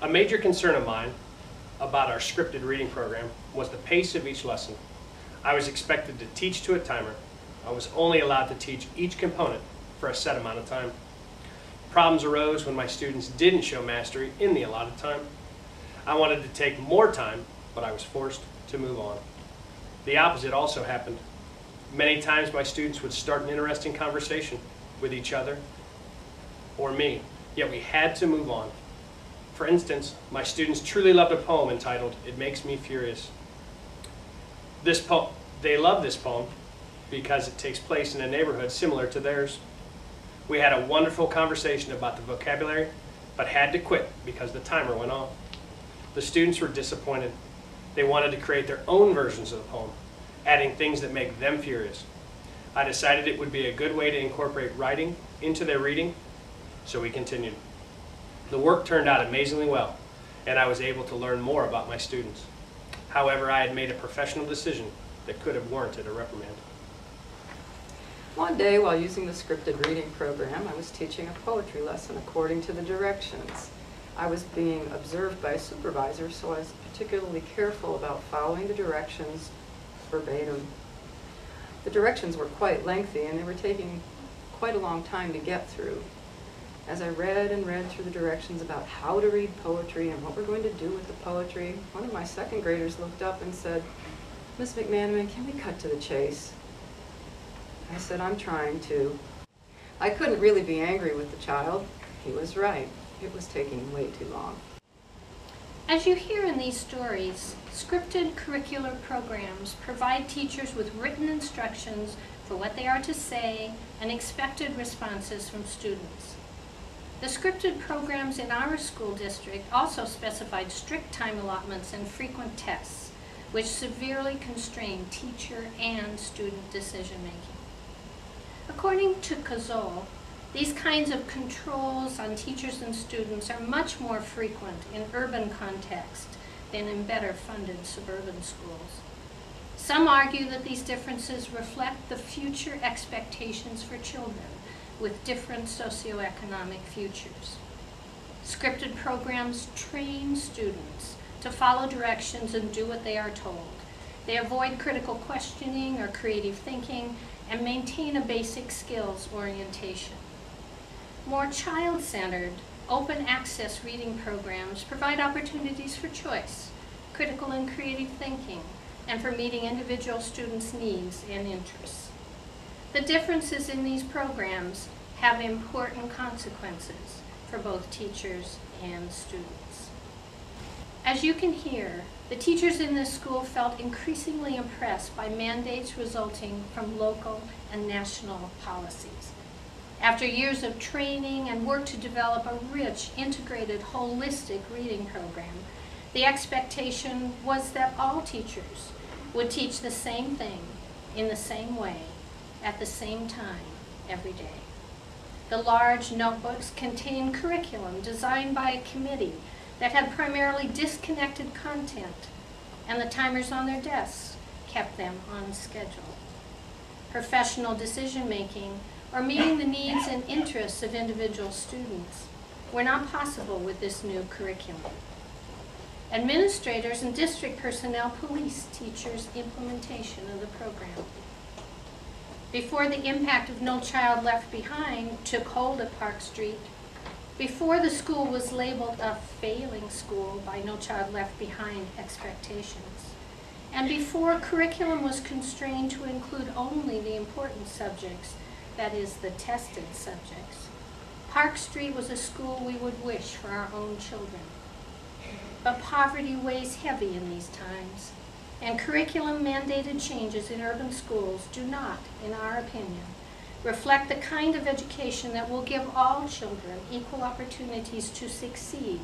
A major concern of mine about our scripted reading program was the pace of each lesson. I was expected to teach to a timer. I was only allowed to teach each component for a set amount of time. Problems arose when my students didn't show mastery in the allotted time. I wanted to take more time, but I was forced to move on. The opposite also happened. Many times my students would start an interesting conversation with each other or me, yet we had to move on. For instance, my students truly loved a poem entitled, "It Makes Me Furious." They love this poem because it takes place in a neighborhood similar to theirs. We had a wonderful conversation about the vocabulary, but had to quit because the timer went off. The students were disappointed. They wanted to create their own versions of the poem, adding things that make them furious. I decided it would be a good way to incorporate writing into their reading, so we continued. The work turned out amazingly well, and I was able to learn more about my students. However, I had made a professional decision that could have warranted a reprimand. One day, while using the scripted reading program, I was teaching a poetry lesson according to the directions. I was being observed by a supervisor, so I was particularly careful about following the directions verbatim. The directions were quite lengthy, and they were taking quite a long time to get through. As I read and read through the directions about how to read poetry and what we're going to do with the poetry, one of my second graders looked up and said, "Miss McManaman, can we cut to the chase?" I said, "I'm trying to." I couldn't really be angry with the child. He was right. It was taking way too long. As you hear in these stories, scripted curricular programs provide teachers with written instructions for what they are to say and expected responses from students. The scripted programs in our school district also specified strict time allotments and frequent tests, which severely constrain teacher and student decision-making. According to Cazole, these kinds of controls on teachers and students are much more frequent in urban context than in better funded suburban schools. Some argue that these differences reflect the future expectations for children with different socioeconomic futures. Scripted programs train students to follow directions and do what they are told. They avoid critical questioning or creative thinking and maintain a basic skills orientation. More child-centered, open access reading programs provide opportunities for choice, critical and creative thinking, and for meeting individual students' needs and interests. The differences in these programs have important consequences for both teachers and students. As you can hear, the teachers in this school felt increasingly impressed by mandates resulting from local and national policies. After years of training and work to develop a rich, integrated, holistic reading program, the expectation was that all teachers would teach the same thing in the same way at the same time every day. The large notebooks contained curriculum designed by a committee that had primarily disconnected content, and the timers on their desks kept them on schedule. Professional decision-making or meeting the needs and interests of individual students were not possible with this new curriculum. Administrators and district personnel policed teachers' implementation of the program. Before the impact of No Child Left Behind took hold at Park Street, before the school was labeled a failing school by No Child Left Behind expectations, and before curriculum was constrained to include only the important subjects, that is, the tested subjects, Park Street was a school we would wish for our own children. But poverty weighs heavy in these times, and curriculum-mandated changes in urban schools do not, in our opinion, reflect the kind of education that will give all children equal opportunities to succeed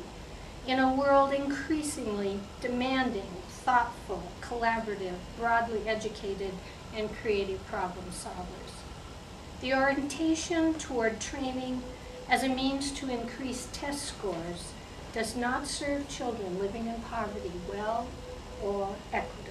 in a world increasingly demanding, thoughtful, collaborative, broadly educated, and creative problem solvers. The orientation toward training as a means to increase test scores does not serve children living in poverty well or equitably.